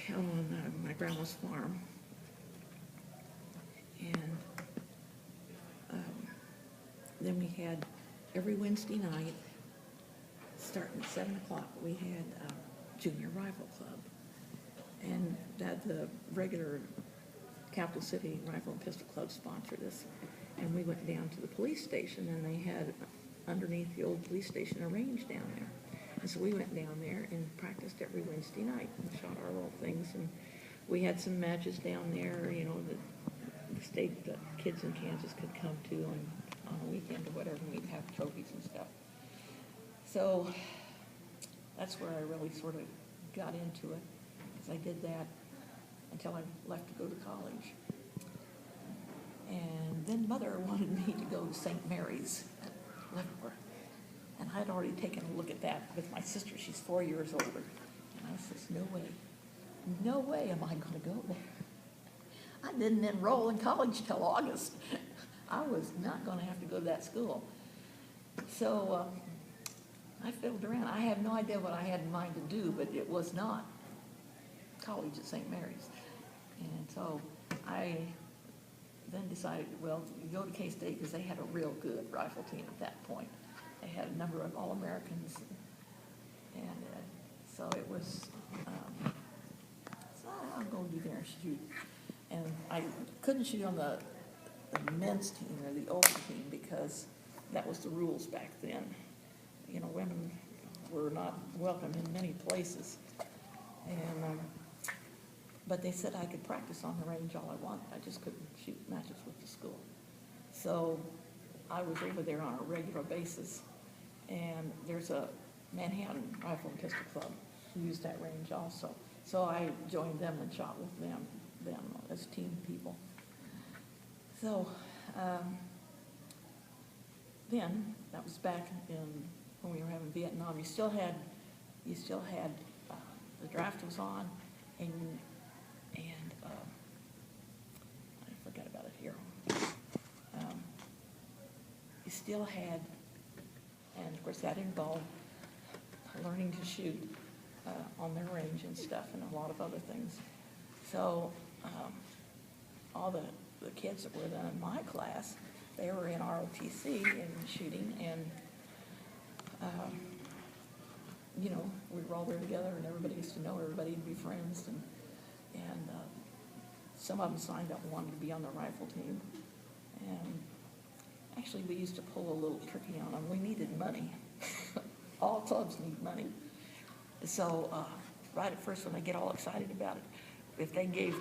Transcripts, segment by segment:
on my grandma's farm. And then we had every Wednesday night, starting at 7 o'clock, we had a junior rifle club. And that the regular Capital City Rifle and Pistol Club sponsored us. And we went down to the police station, and they had underneath the old police station a range down there. And so we went down there and practiced every Wednesday night and shot our little things. And we had some matches down there, you know, the state that kids in Kansas could come to on a weekend or whatever, and we'd have trophies and stuff. So that's where I really sort of got into it, because I did that until I left to go to college. And then Mother wanted me to go to St. Mary's at Leavenworth. And I'd already taken a look at that with my sister. She's 4 years older. And I says, no way am I going to go there. I didn't enroll in college till August. I was not going to have to go to that school. So I fiddled around. I have no idea what I had in mind to do, but it was not college at St. Mary's. And so I then decided, well, you go to K-State because they had a real good rifle team at that point. They had a number of All-Americans, and so it was, so I'll go do there and shoot. And I couldn't shoot on the men's team or the older team because that was the rules back then. You know, women were not welcome in many places. And but they said I could practice on the range all I wanted. I just couldn't shoot matches with the school. So I was over there on a regular basis. And there's a Manhattan Rifle and Pistol Club who used that range also. So I joined them and shot with them as team people. So then that was back in when we were having Vietnam. You still had the draft was on, and I forgot about it here. You still had, and of course that involved learning to shoot on their range and stuff, and a lot of other things. So all the kids that were then in my class, they were in ROTC and shooting, and you know, we were all there together, and everybody used to know everybody and be friends, and some of them signed up and wanted to be on the rifle team. And actually, we used to pull a little tricky on them. We needed money. All clubs need money. So right at first, when they get all excited about it, if they gave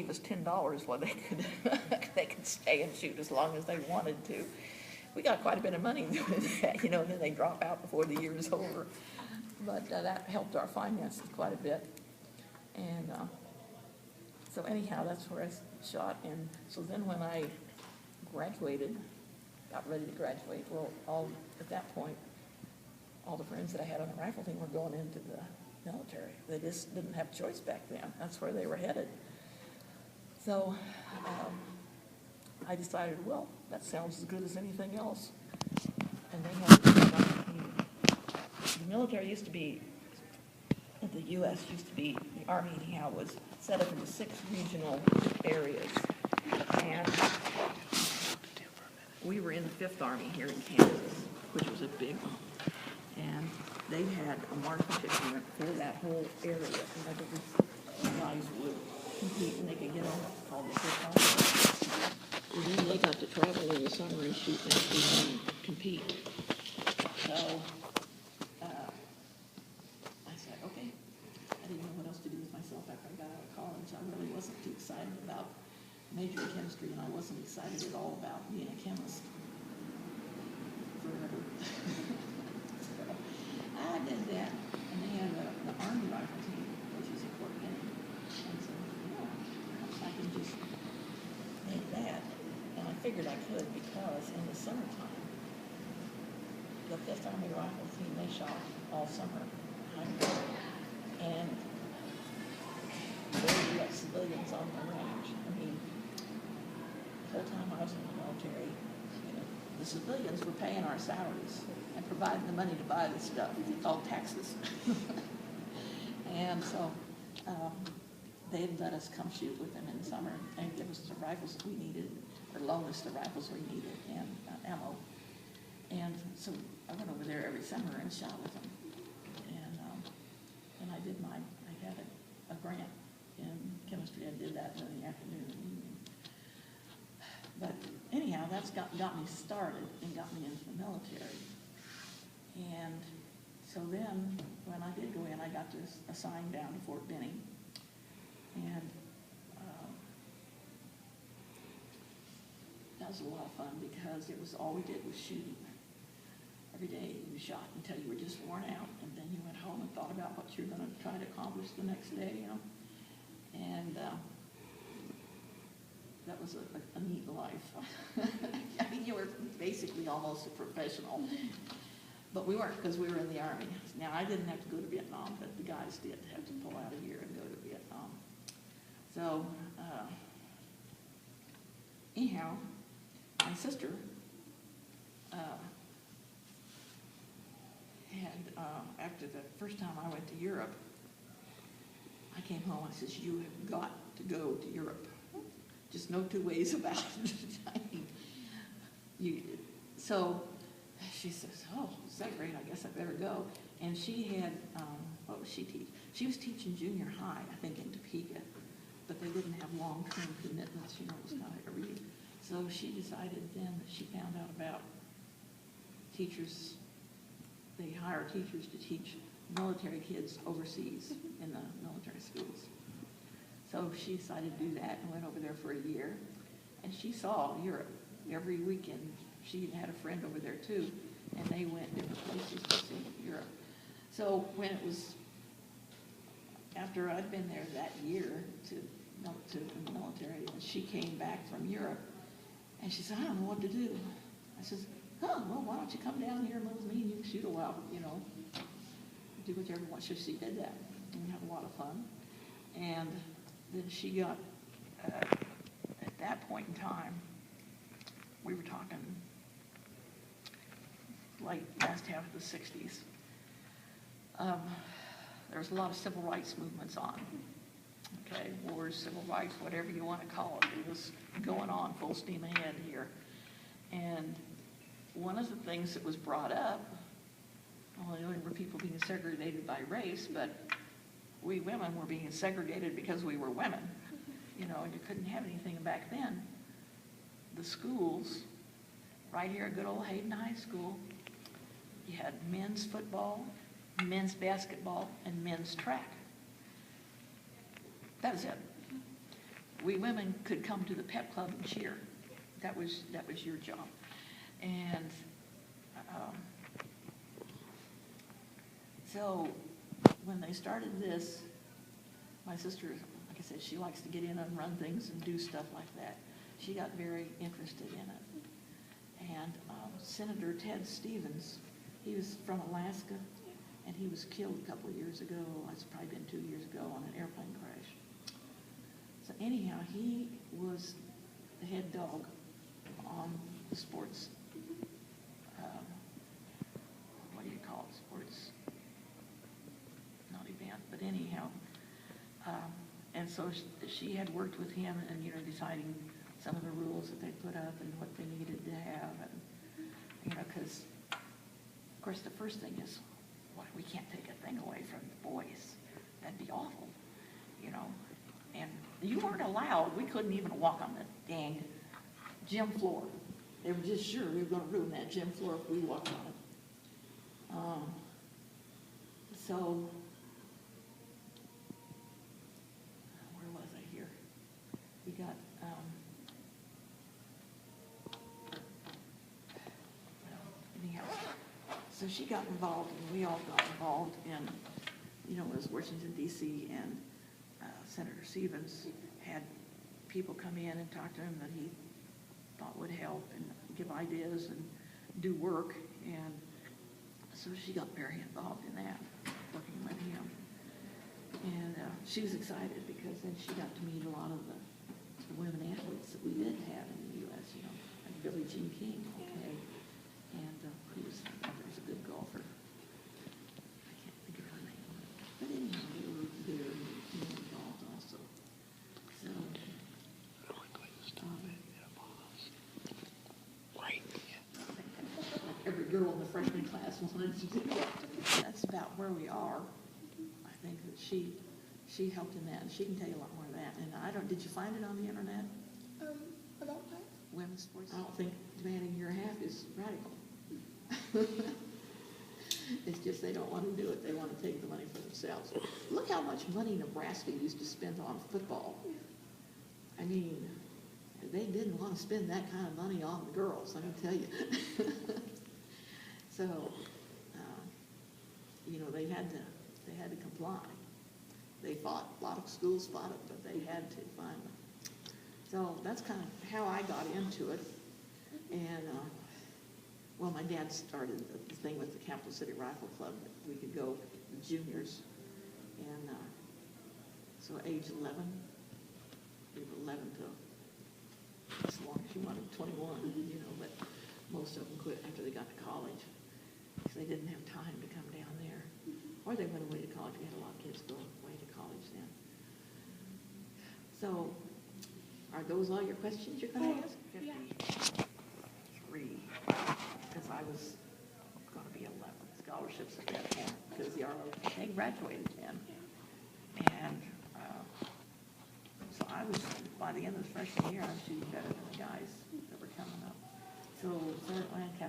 us $10, well, they could stay and shoot as long as they wanted to. We got quite a bit of money doing that, you know, and then they drop out before the year is over. But that helped our finances quite a bit. And so anyhow, that's where I shot. And so then when I graduated, got ready to graduate, well, at that point, all the friends that I had on the rifle team were going into the military. They just didn't have a choice back then. That's where they were headed. So I decided, well, that sounds as good as anything else. And they had the military used to be, the U.S. used to be, the Army anyhow, was set up into 6 regional areas. And we were in the 5th Army here in Kansas, which was a big one. And they had a marching regiment for that whole area. And the guys would compete, and they could get on all the 5th Army. And then they got to travel in the summer and shoot and compete. So I said, okay. I didn't know what else to do with myself after I got out of college. I really wasn't too excited about majoring in chemistry, and I wasn't excited at all about being a chemist forever. So I did that, and they had the Army rifle team, which is a Fort Benning. And so, I can just make that. And I figured I could because in the summertime, the 5th Army rifle team, they shot all summer. And there were civilians on the range. I mean, the whole time I was in the military, you know, the civilians were paying our salaries and providing the money to buy the stuff called taxes. And so they had let us come shoot with them in the summer and give us the rifles that we needed, or loan us the rifles we needed and ammo. And so I went over there every summer and shot with them. And I did I had a grant in chemistry. I did that in the afternoon and evening. But anyhow, that's got me started and got me into the military. And so then, when I did go in, I got assigned down to Fort Benning. And that was a lot of fun because it was all we did was shooting. Every day you shot until you were just worn out, and then you went home and thought about what you were going to try to accomplish the next day, you know. And that was a neat life. I mean, you were basically almost a professional, but we weren't, because we were in the Army. Now, I didn't have to go to Vietnam, but the guys did have to pull out a year and go to Vietnam. So, anyhow, my sister after the first time I went to Europe, I came home, I says, you have got to go to Europe. Just no two ways about it. I mean, so she says, oh, is that great? I guess I better go. And she had, what was she teaching? She was teaching junior high, I think, in Topeka, but they didn't have long-term commitments, you know, it was kind of every year. So she decided then that she found out about teachers. They hire teachers to teach military kids overseas in the military schools. So she decided to do that and went over there for a year. And she saw Europe every weekend. She had a friend over there too, and they went different places to see Europe. So when it was, after I'd been there that year to the military, and she came back from Europe, and she said, I don't know what to do. I says, oh, well, why don't you come down here and live with me and you can shoot a while, you know, do whatever you want. So she did that, and we had a lot of fun. And then she got, at that point in time, we were talking like last half of the 60s. There was a lot of civil rights movements on, okay, wars, civil rights, whatever you want to call it. It was going on full steam ahead here. And one of the things that was brought up, not only were people being segregated by race, but we women were being segregated because we were women, you know, and you couldn't have anything back then. The schools, right here at good old Hayden High School, you had men's football, men's basketball, and men's track. That was it. We women could come to the pep club and cheer. That was your job. And so when they started this, my sister, like I said, she likes to get in and run things and do stuff like that. She got very interested in it. And Senator Ted Stevens, he was from Alaska, and he was killed a couple of years ago. It's probably been 2 years ago on an airplane crash. So anyhow, he was the head dog on the sports, what do you call it, sports, not event, but anyhow. And so she had worked with him and, you know, deciding some of the rules that they put up and what they needed to have. And, you know, because, of course, the first thing is, well, we can't take a thing away from the boys. That'd be awful, you know. And you weren't allowed. We couldn't even walk on the dang gym floor. They were just sure we were going to ruin that gym floor if we walked on it. So, where was I here? We got, anyhow. So she got involved, and we all got involved in, you know, it was Washington, D.C., and Senator Stevens had people come in and talk to him that he thought would help and give ideas and do work. And so she got very involved in that, working with him. And she was excited because then she got to meet a lot of the women athletes that we did have in the U.S., you know, like Billie Jean King, okay, and who was a good golfer. I can't think of her name. But anyhow, they were there, you know, freshman class wanted to do it. That's about where we are. I think that she helped in that, and she can tell you a lot more of that. And did you find it on the internet? About what? Women's sports? I don't think demanding your half is radical. It's just they don't want to do it. They want to take the money for themselves. Look how much money Nebraska used to spend on football. I mean, they didn't want to spend that kind of money on the girls, let me tell you. So, they had to comply. They fought, a lot of schools fought it, but they had to finally. So that's kind of how I got into it. And, well, my dad started the thing with the Capital City Rifle Club that we could go, the juniors. And so age 11, we were 11 to as long as you wanted, 21, but most of them quit after they got to college because they didn't have time to come down there. Or they went away to college. We had a lot of kids go away to college then. So, are those all your questions you're going to ask? Yeah. 53, because I was going to be 11 scholarships at that point, because the Arlo, they graduated then. And so I was, by the end of the freshman year, I was shooting better than the guys that were coming up. So Lancaster